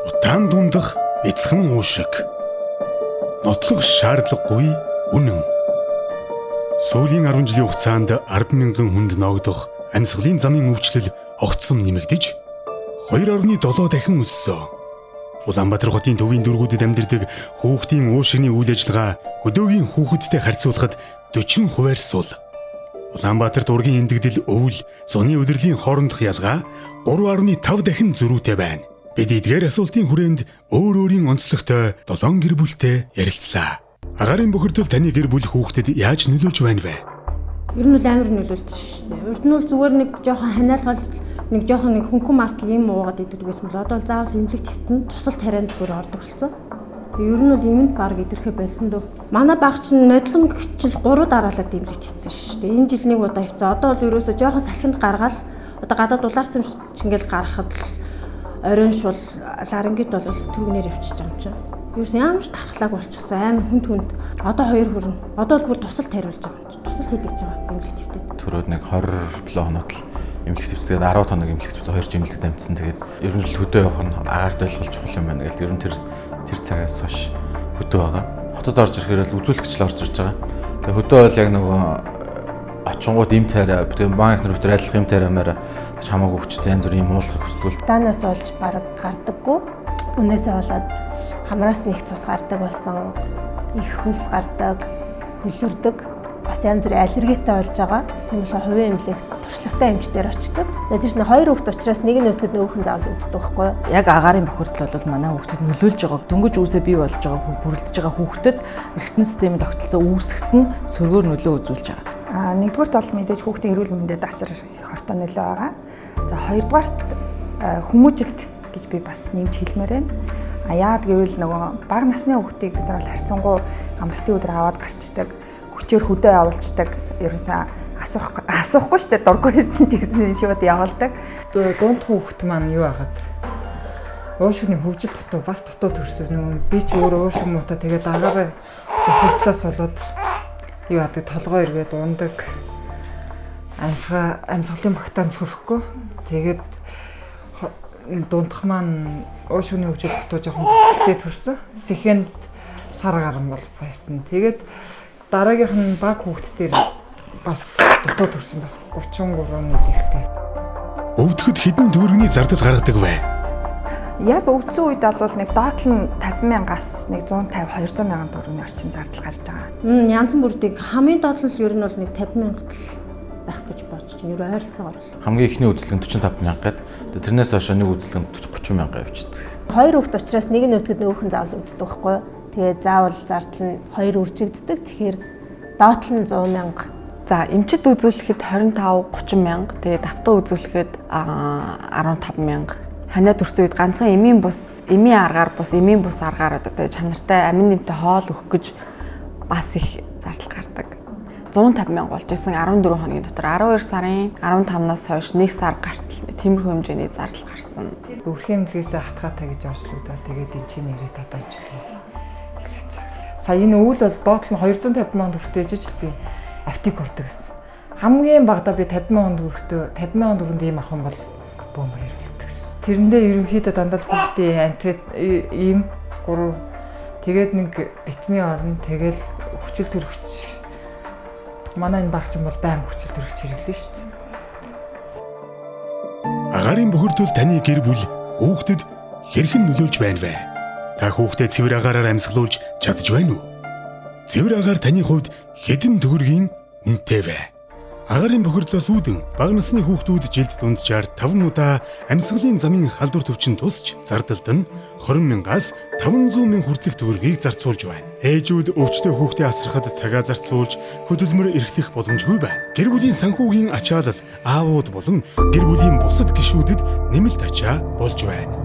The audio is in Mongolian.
Утаан дундах бяцхан уушиг. Нотлох шаардлагагүй үнэн. Сүүлийн 10 жилийн хугацаанд 10,000 хүнд ногдох амьсгалын замын өвчлөл огцом нэмэгдэж 2.7 дахин өссөн. Улаанбаатар хотын төвийн дүүргүүдэд амьдардаг хүүхдийн уушигны үйл ажиллагаа өдөөгийн хүүхэдтэй харьцуулахад 40% сул. Улаанбаатарт ургийн эндэгдэл өвөл, зуны удирдлийн хоорондох ялгаа 3.5 дахин зөрүүтэй байна. Бид эдгээр асуултын хүрээнд өөр өөрийн онцлогтой 7 гэр бүлтэй ярилцлаа. Агаарын бохирдол таны гэр бүл хүүхдэд яаж нөлөөлж байна вэ? Ер нь л амар нөлөөлж шүү дээ. Урд нь бол зүгээр нэг жоохон ханиалгалт нэг хөнгөн марк юм уугаад идэв гэсэн бол одоо заавал имлэг твтэн тусал тарианд бүр ордог болсон. Ер нь бол имэнд баг идэрхэ байсан дөө. Манай баг чинь нодлонгчл 3 дараалаад имлэг твтсэн шүү дээ. Энэ жил нэг удаа хвцээ. Одоо бол ерөөсөө жоохон салхинд гаргаад одоо гадаад дулаарсан ингээл гарахад оройн шул ларингит бол түргнээр явчихж байгаа юм чинь. Юусэн ямар ч тархлааг болчихсон амар хүнд. Одоо 2 хүрнэ. Одоо л бүр тусал тариулж байгаа юм чинь. Тусал хийлгэж байгаа имлэг твтэд. Төрөөд нэг 27 хоног л имлэг твцгээд 10 хоног имлэг твцээ 2 имлэг дамжсан. Тэгээд ер нь л хөдөө явах нь агаарт ойлгуулж чухал юм байна гэдэг. Ер нь тэр цагаас хойш хөдөө байгаа. Хотод орж ирэхээр л үзүүлэгч л орж ирж байгаа. Тэгээд хөдөө бол яг нөгөө очингууд им тайраа тэгээд банк нар өтер айлах им тайраамаар хамаагүй хүчтэй янз бүрийн юм уулахыг хүсвэл даанаас олж бараг гардаггүй. Үнээсээ болоод хамраас нэг цус гардаг болсон. Их хүс гардаг, хөлөрдөг. Бас янз бүрийн аллергитай болж байгаа. Тийм болохоор хувийн эмнэлэг туршлагатай эмчдэр очдог. Тэгээд тэр чинь 2 хүүхэд учраас нэг нь өтгөд нөгөөх нь заавал үздэг байхгүй юу? Яг агаарын бохирдол бол манай хүүхдэд нөлөөлж байгааг дөнгөж үүсээ бий болж байгаа бүрэлдэж байгаа хүүхдэд эргэтэн системийн тогтолцоо үүсгэхэд нь сөргөөр нөлөө үзүүлж байгаа. Нэгдүгürt бол мэдээж хүүхдийн эрүүл мэндэд асар их хортой нөлөө байгаа. За хоёрдугаарт хүмүүжилт гэж би бас нэмж хэлмээр байна. Яагаад гэвэл нөгөө бага насны хүүхдийг бид нар бол харьцангуй амралтын өдөр аваад гарчдаг, хүчээр хөдөө явуулцдаг. Ерөөсөө асуухгүй шүү дээ, дургүй байсан ч гэсэн шууд явуулдаг. Дунд хүүхд маань юу агаад уушигны хөгжил дутуу бас дутуу төрсөн нөө би ч өөрөө уушиг муутай тэгээд агаараа хөртлөөс болоод юу яадаг толгой эргээд ундаг амьсгалын багтаамж хүрхгүй тэгээд дундх маань уушигны хөгжил дутуу жоохон бүтэлтэй төрсөн сэхэнд сар гарan бол байсан тэгээд дараагийнх нь баг хүүхд дээр бас дутуу төрсөн бас 33-ны дэлхтэй. Өвдөхөд хэдэн төгрөгийн зардал гаргадаг вэ? Яг өвдсөн үед бол нэг доотлол нь 50,000-аас нэг 150-200 мянган төгрөгийн орчим зардал гарч байгаа. Янз бүрдийг хамгийн доотлол ер нь бол нэг 50,000 байх гэж бодож чинь ер нь ойролцоогоор л. хамгийн ихний үзлэг нь 45,000 гээд тэрнээс хойш нэг үзлэг нь 30,000 явчихдаг. 2 хүүхэд учраас нэг нь өтгөд нөгөөх нь заавал үздэг байхгүй юу? Тэгээд заавал зардал нь 2 үржигддэг. Тэгэхээр доотлол нь 100,000. За эмчит үзүүлэхэд 25-30,000, тэгээд автаа үзүүлэхэд 15,000. Ханиад төрсөн үед ганцхан эмийн бус, эмийн аргаар бус, эмийн бус аргаар одоо чанартай амин нэмтэй хоол өгөх гэж бас их зардал гардаг. 150,000 болж исэн 14 хоногийн дотор 12 сарын 15-наас хойш 1 сар гартал тиймэрхүү хэмжээний зардал гарсан. Өрхийн эмнэлгээс хатгаатай гэж орчлуудаа тэгээд энэ чинь нэрээ татамжлаа. Сая энэ өвөл бол доотлол нь 250 мянган төгрөгтэй ижиж би аптек урдаг гэсэн. Хамгийн багадаа би 50 мянган төгрөгтэй 50 мянган төгрөнд ийм авах юм бол бөм баярлалдаг гэсэн. Тэрэндээ ерөнхийдөө дандаа хүүхдийн антвет ийм 3 тэгээд нэг витамин орно тэгэл хүчил төрөгч. Манай энэ багч юм бол байн хүчил төрөгч хэрэглэн шүү дээ. Агаарын бохирдол таны гэр бүл хүүхдэд хэрхэн нөлөөлж байна вэ? Та хүүхдэд цэвэр агаараар амьсгалуулж чадж байна уу? Цэвэр агаар таны хувьд хэдэн төгрөгийн үнэтэй вэ? Агаарын бохирдлоос үүдэн бага насны хүүхдүүд жилд дунджаар 5 удаа амьсгалын замын халдвар төвчин тусч зардалд нь 20,000-аас 500,000 хүртэлх төгрөгийг зарцуулж байна. Ээжүүд өвчтөе хүүхдээ асрахад цагаа зарцуулж хөдөлмөр эрхлэх боломжгүй байна. Гэр бүлийн санхүүгийн ачаалал аавууд болон гэр бүлийн бусад гишүүдэд нэмэлт ачаа болж байна.